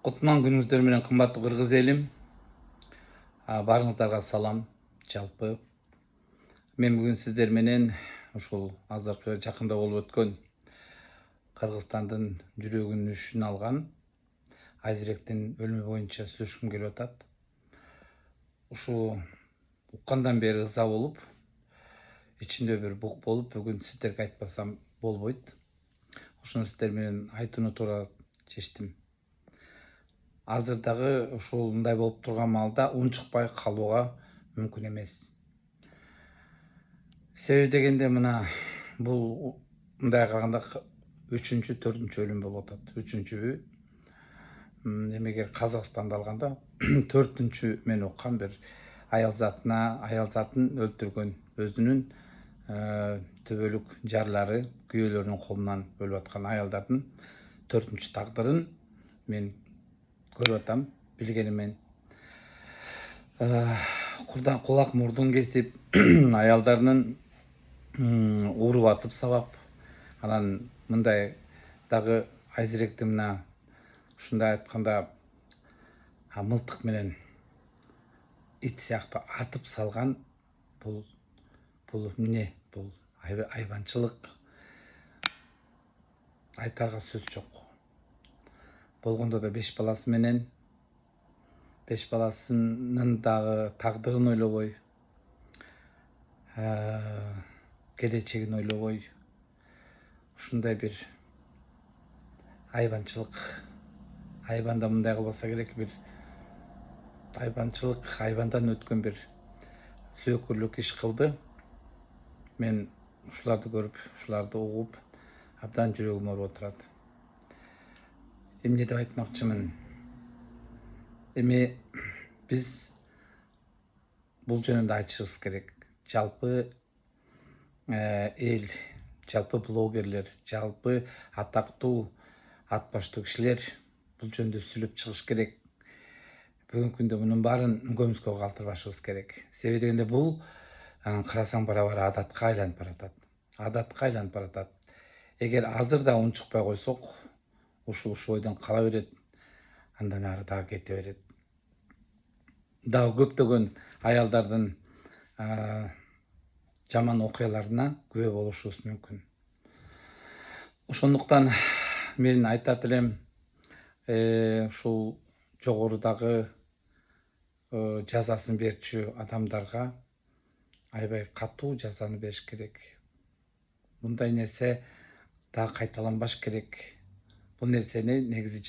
Кутман күнүңүздөр менен кымбаттуу кыргыз элим. Баарыңыздарга салам. Жалпы мен бүгүн сиздер менен ушул азыркы жакында болуп өткөн Кыргызстандын жүрөгүн алган Айзеректин өлүмү боюнча сүйлөшкүм келип атат. Ушу уккандан бери ыза болуп, ичимде бир бук болуп, бүгүн сиздерге айтпасам болбойт. Ошону сиздер менен айтууну туура чечтим. Азыр дагы ушундай болуп турган маалда унчукпай калууга мүмкүн эмес. Себеби дегенде мына бул мындай караганда 3-4 өлүм болуп атат. 3-бү эмегер Казакстанда алганда 4 мен уккан бир аял затын өлтүргөн өзүнүн төбөлүк жарлары, күйөөлөрүнүн колунан өлүп аткан аялдардын 4-тагдырын мен көрүп атам, билгенимен. Курдан кулак мурдун кесип, аялдарынын уруп атып сабап, анан мындай дагы Айзеректи мына ушундай айтканда мылтык менен ит сыяктуу атып салган бул эмне? Бул айбанчылык. Айтарга сөз жок. Болгондо да 5 баласы менен 5 баласынын дагы тагдырын ойлобой, келечегин ойлобой, ушундай бир айбанчылык. Айбанда мындай кылбаса керек, бир айбанчылык, айбандан өткөн бир зөөкүрлүк иш кылды. Мен ушуларды көрүп, ушуларды угуп, абдан жүрөгүм ооруп турат. Эмне деп айтмакчымын? Эми биз бул жөнүндө айтышыбыз керек. Жалпы эл, жалпы блогерлер, жалпы атактуу ат баштуу кишилер бул жөнүндө сүйлөп чыгыш керек. Бүгүнкү күндө мунун баарын көмүскө калтырбашыбыз керек. Себеби дегенде бул карасаң бара-бара адатка айланып баратат. Эгер азыр да унчукпай койсок, ушу бойдон кала берет, андан ары дагы кете берет. Дагы көптөгөн аялдардын жаман окуяларына күбө болушубуз мүмкүн. Ошондуктан мен айтат элем, ушул жогорудагы жазасын берчү адамдарга аябай катуу жазаны бериш керек. Мындай нерсе дагы кайталанбаш керек. Бул нерсени негизи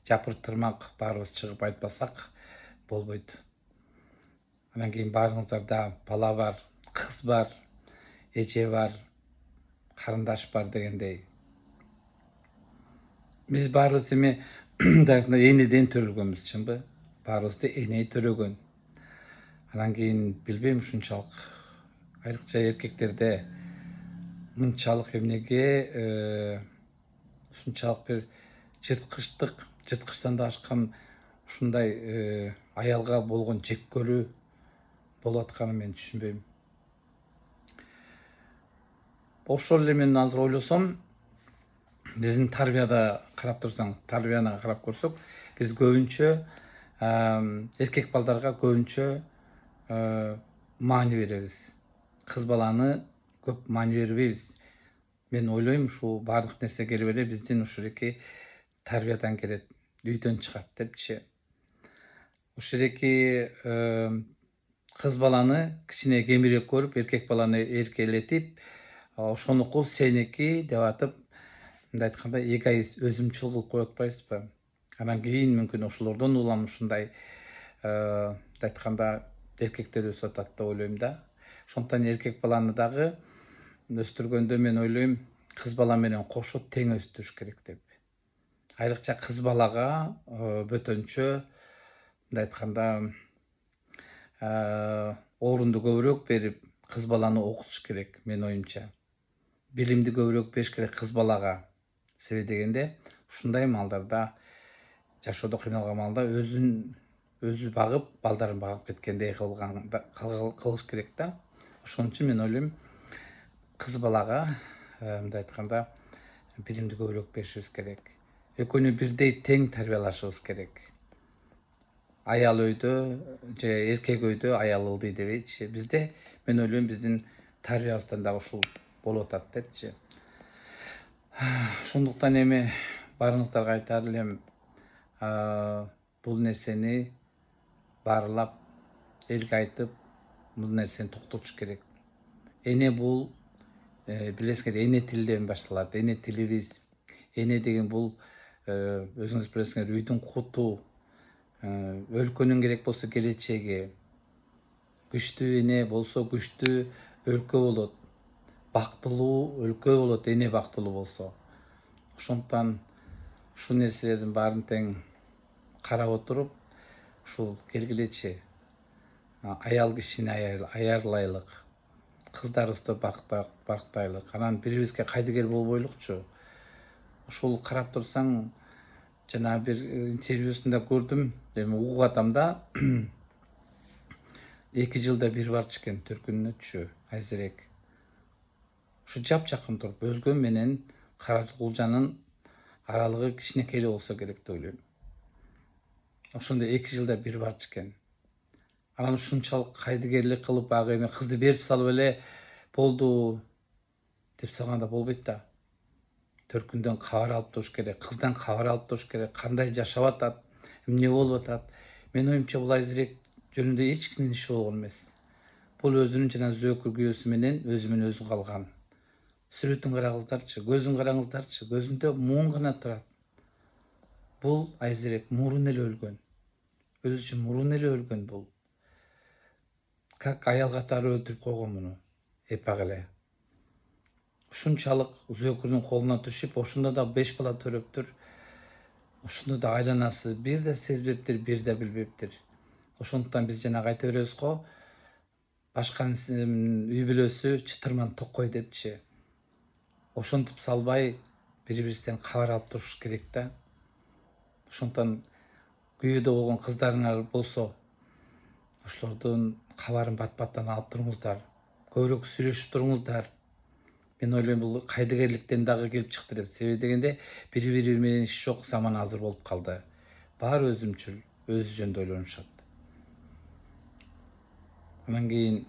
жапыртырмак баарыбыз чыгып айтпасак болбойт. Анан кийин баарыңыздарда бала бар, кыз бар, эже бар, карындаш бар дегендей. Биз баарыбыз эми энеден төрөлгөнбүз, чынбы? Баарыбызды эне төрөгөн. Анан кийин билбейм, ушунчалык айрыкча эркектерде мынчалык эмнеге ушунчалык бир жырткычтан да ашкан ушундай аялга болгон жек көрүү болуп атканын мен түшүнбөйм. Ошол эле мен азыр ойлосом, биздин тарбияда карап турсаң, тарбияны карап көрсөк, биз көбүнчө эркек балдарга көбүнчө маани беребиз. Кыз баланы көп маани бербейбиз. Мен ойлойм, ушул баардык нерсе келип эле биздин ушуреки тарбиядан келет, үйдөн чыгат депчи. Ушуреки кыз баланы кичине кемирээк көрүп, эркек баланы эркелетип, ошонуку сеники деп атып, мындай айтканда эгоист, өзүмчүл кылып коюп атпайбызбы? Анан кийин мүмкүн ошолордон улам ушундай мындай айтканда эркектер өсүп атат деп ойлойм да. Ошондуктан эркек баланы дагы өстүргөндө мен ойлойм, кыз бала менен кошо тең өстүрүш керек деп. Айрыкча кыз балага бөтөнчө мындай айтканда орунду көбүрөөк берип, кыз баланы окутуш керек, менин оюмча. Билимди көбүрөөк бериш керек кыз балага. Себеби дегенде, ушундай маалдарда, жашоодо кыйналган маалда өзү багып, балдарын багып кеткендей кылыш керек да. Ошон үчүн мен ойлойм, кыз балага мындай айтканда билимди көбүрөөк беришибиз керек. экөөнү бирдей тең тарбиялашыбыз керек. Аял өйдө же эркек өйдө аял ылдый дебейчи. Бизде мен ойлойм биздин тарбиябыздан дагы ушул болуп атат депчи. Ошондуктан эми барыңыздарга айтар элем, бул нерсени баарлап элге айтып, бул нерсени токтотуш керек. Эне бул билесиңер, эне тилден башталат. Эне тилибиз. Эне деген бул өзүңүз билесиңер, үйдүн куту, өлкөнүн керек болсо келечеги. Күчтүү эне болсо күчтүү өлкө болот. Бактылуу өлкө болот, эне бактылуу болсо. Ошондуктан ушул нерселердин баарын тең карап отуруп, ушул келгилечи аял кишини аярлайлык, кыздарыбызды бактайлык, анан бирибизге кайдыгер болбойлукчу. Ушул карап турсаң, жана бир интервьюсунда көрдүм, эми угуп атам да, 2 жылда бир барчу экен төркүнүнөчү, азирээк. Ушу жапжакын туруп, өзгө менен Каракулжанын аралыгы кичинекей эле болсо керек деп ойлойм. Ошондо 2 жылда бир барчу экен. Анан ушунчалык кайдыгерлик кылып, баягы эми кызды берип салып эле болду деп салганда болбойт да. Төркүндөн кабар алып туруш керек, кыздан кабар алып туруш керек, кандай жашап атат, эмне болуп атат. Менин оюмча бул азирээк жөнүндө эч кимдин иши болгон эмес. Бул өзүнүн жана Зөөкүр күйөөсү менен өзү калган. Сүрөтүн караңыздарчы, көзүн караңыздарчы, көзүндө муун гана турат. Бул азирээк мурун эле өлгөн. Өзү үчүн мурун эле өлгөн бул. Как аял катары өлтүрүп койгон муну, эпак эле. Ушунчалык Зөөкүрдүн колуна түшүп, ошондо да 5 бала төрөптүр. Ошондо да айланасы бир да сезбептир, бир да билбептир. Ошондуктан биз жанагы айта беребиз го, башканын үй бүлөсү чытырман токкой депчи. Ошентип салбай бири-бирибизден кабар алып туруш керек да. Ошондуктан күйөөдө болгон кыздарыңар болсо, ошолордун кабарын бат-баттан алып туруңуздар. Көбүрөөк сүйлөшүп туруңуздар. Мен ойлойм, бул кайдыгерликтен дагы келип чыкты деп. Себеби дегенде бири-бири менен иш жок заман азыр болуп калды. Баары өзүмчүл, өзү жөнүндө ойлонушат. Анан кийин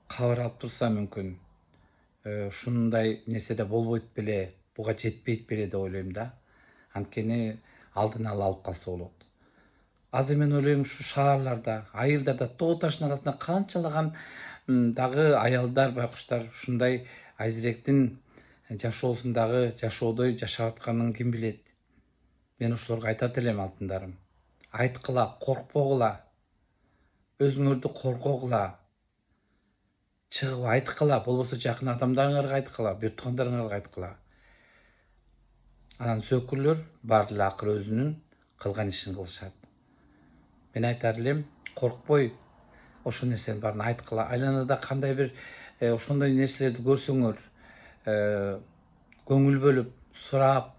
кабар алып турса мүмкүн ушундай нерсе да болбойт беле, буга жетпейт беле деп ойлойм да. Анткени алдын ала алып калса болот. Азыр мен ойлойм, ушу шаарларда, айылдарда, тоо таштын арасында канчалаган дагы аялдар, байкуштар ушундай азирээктин жашоосундагы жашоодой жашап атканын ким билет. Мен ошолорго айтат элем, алтындарым. Айткыла, коркпогула. Өзүңөрдү коргогула. Чыгып айткыла, болбосо жакын адамдарыңарга айткыла, бир туугандарыңарга айткыла. Анан Зөөкүрлөр баары эле акыры өзүнүн кылган ишин кылышат. Мен айтар элем, коркпой ошол нерсенин баарын айткыла. Айланада кандай бир ошондой нерселерди көрсөңөр, көңүл бөлүп, сурап,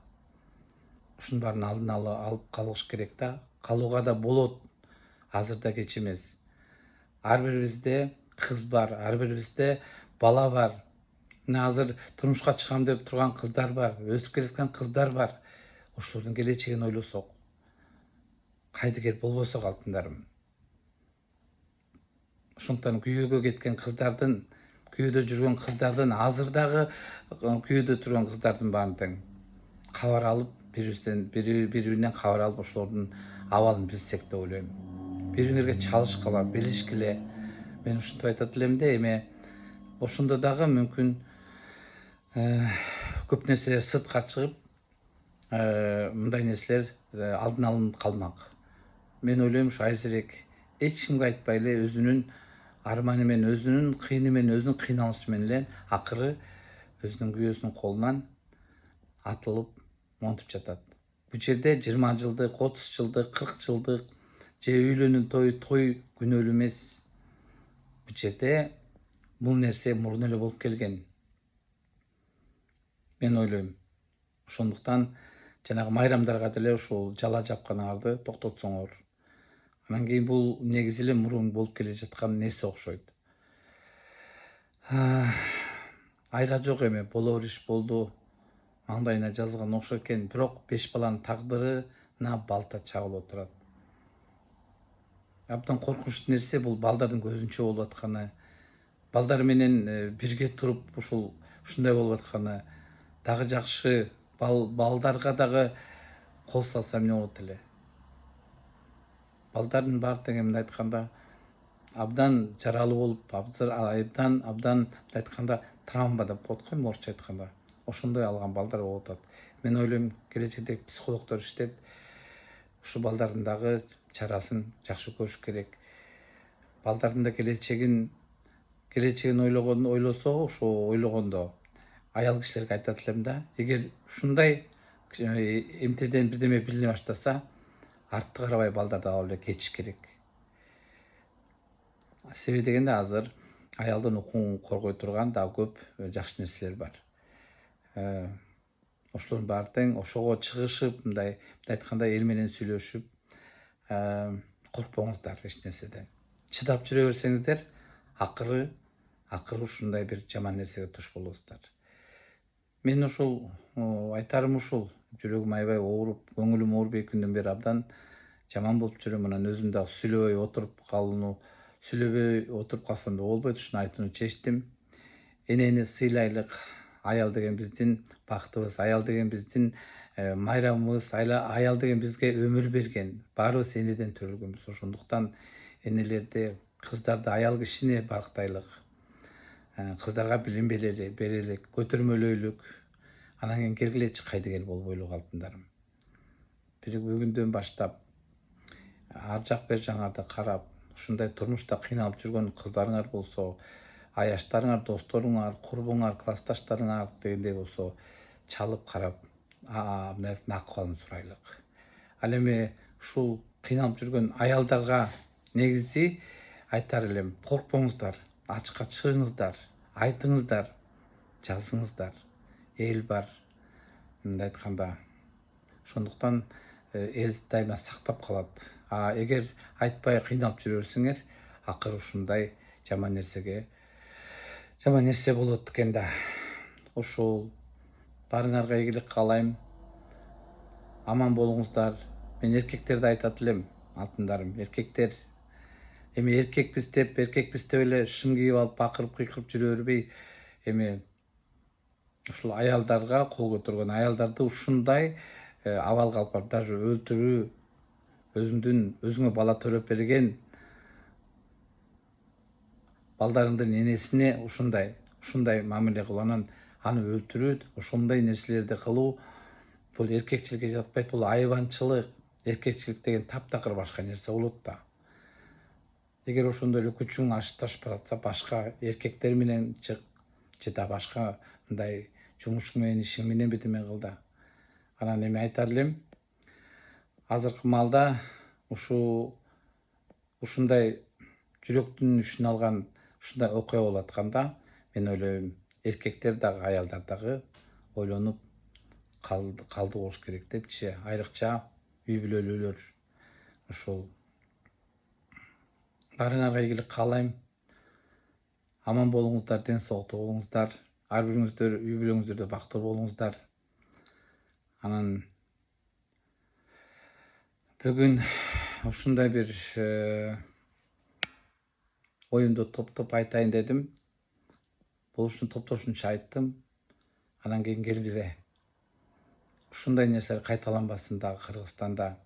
ушунун баарын алдын ала алып калыш керек да. Калууга да болот. Азыр да кеч эмес. Ар бирибизде кыз бар, ар бирибизде бала бар. Мына азыр турмушка чыгам деп турган кыздар бар, өсүп келаткан кыздар бар. Ошолордун келечегин ойлосок, кайдыгер болбосок, алтындарым. Ошондуктан күйөөгө кеткен кыздардын, күйөөдө жүргөн кыздардын, азыр дагы күйөөдө турган кыздардын баарын тең кабар алып, бири-биринен кабар алып, ошолордун абалын билсек деп ойлойм. Бири-бирге чалышкыла, билишкиле. Мен ушинтип айтат элем да, эми ошондо дагы мүмкүн көп нерселер сыртка чыгып, мындай нерселер алдын алынып калмак. Мен ойлойм, ушу азиреек эч кимге айтпай эле өзүнүн арманы менен, өзүнүн кыйны менен, өзүнүн кыйналышы менен эле акыры өзүнүн күйөөсүнүн колунан атылып монтуп жатат. Бул жерде 20 жылдык, 30 жылдык, 40 жылдык же үйлөнүү той күнөөлүү эмес. Бул жерде бул нерсе мурун эле болуп келген. Мен ойлойм. Ошондуктан жанагы майрамдарга деле ушул жала жапканыңарды токтотсоңор. Анан кийин бул негизи эле мурун болуп келе жаткан нерсе окшойт. Айла жок эми, болор иш болду. маңдайына жазылган окшойт экен, бирок 5 баланын тагдырына балта чагылып отурат. Абдан коркунучтуу нерсе бул балдардын көзүнчө болуп атканы, балдар менен бирге туруп ушундай болуп атканы. Дагы жакшы балдарга дагы кол салса эмне болот эле. Балдардын баары тең мындай айтканда абдан жаралуу болуп, абдан мындай айтканда травма деп коет го орусча айтканда. Ошондой алган балдар болуп атат. Мен ойлойм, келечекте психологдор иштеп, ушу балдардын дагы чарасын жакшы көрүш керек. Балдардын да келечегин ойлосо, ошо ойлогондо аял кишилерге айтат элем да, эгер ушундай эмтеден бирдеме билине баштаса, артты карабай балдарды алып эле кетиш керек. Себеби дегенде азыр аялдын укугун коргой турган дагы көп жакшы нерселер бар. Ошолордун баары тең ошого чыгышып, мындай айтканда эл менен сүйлөшүп, коркпоңуздар эч нерседен. Чыдап жүрө берсеңиздер, акыры ушундай бир жаман нерсеге туш болосуздар. Мен ушул айтарым ушул. Жүрөгүм аябай ооруп, көңүлүм ооруп 2 күндөн бери абдан жаман болуп жүрөм. Анан өзүм дагы сүйлөбөй отуруп калсам да болбойт, ушуну айтууну чечтим. Энени сыйлайлык. Аял деген биздин бактыбыз, аял деген биздин майрамыбыз, аял деген бизге өмүр берген. Баарыбыз энеден төрөлгөнбүз. Ошондуктан энелерди, кыздарды, аял кишини барктайлык. Кыздарга билим берелик, көтөрмөлөйлүк. Анан кийин кергилечи кайдыгер болуп ойлогон алтындарым. Бүгүндөн баштап ар жак бер жагыңарды карап, ушундай турмушта кыйналып жүргөн кыздарыңар болсо, аяштарыңар, досторуңар, курбуңар, классташтарыңар дегендей болсо, чалып карап, акыбалын сурайлык. Ал эми ушул кыйналып жүргөн аялдарга негизи айтар элем, коркпоңуздар, ачыкка чыгыңыздар, айтыңыздар, жазыңыздар. Эл бар, мындай айтканда. Ошондуктан эл дайыма сактап калат. Эгер айтпай кыйналып жүрө берсеңер, акыры ушундай жаман нерсе болот экен да. Ушул баарыңарга ийгилик каалайм. Аман болуңуздар. Мен эркектерди айтат элем, алтындарым. Эркектер эми эркекпиз деп эле шым кийип алып бакырып кыйкырып жүрө бербей, эми ушул аялдарга кол көтөргөн аялдарды ушундай абалга алып барып, даже өлтүрүү, өзүңө бала төрөп берген балдарыңдын энесине ушундай мамиле кылуу, анан аны өлтүрүү, ошондой нерселерди кылуу бул эркекчиликке жатпайт, бул айбанчылык. Эркекчилик деген таптакыр башка нерсе болот да. Эгер ошондой эле күчүң ташып баратса, башка эркектер менен чык, же да башка мындай жумушуң менен, ишиң менен бирдеме кыл да. Анан эми айтар элем, азыркы маалда ушундай жүрөктүн ишин алган ушундай окуя болуп атканда, мен ойлойм, эркектер дагы, аялдар дагы ойлонуп калды болуш керек депчи. Айрыкча үй бүлөлүүлөр. Ушул баарыңарга ийгилик каалайм. Аман болуңуздар, ден соолуктуу болуңуздар. Ар бириңиздер үй бүлөңүздөрдө бактылуу болуңуздар. Анан бүгүн ушундай бир оюмду топтоп айтайын дедим. Болушун топтошунча айттым. Анан кийин келгиле. Ушундай нерселер кайталанбасын дагы Кыргызстанда.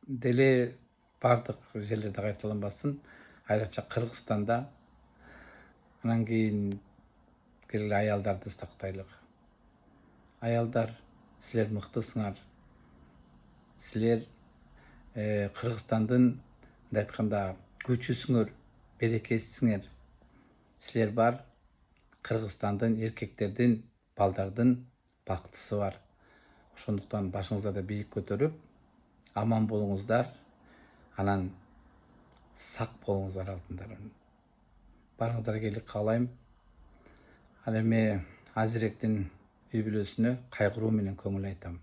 Деле бардык жерлерде кайталанбасын, айрыкча Кыргызстанда. Анан кийин келгиле аялдарды сактайлык. Аялдар, силер мыктысыңар. Силер Кыргызстандын мындай айтканда күчүсүңөр, берекесисиңер. Силер бар, Кыргызстандын эркектердин, балдардын бактысы бар. Ошондуктан башыңыздарды бийик көтөрүп, аман болуңуздар. Анан сак болуңуздар, алтындарым. Баарыңыздарга ийгилик каалайм. Ал эми азирээктин үй бүлөсүнө кайгыруу менен көңүл айтам.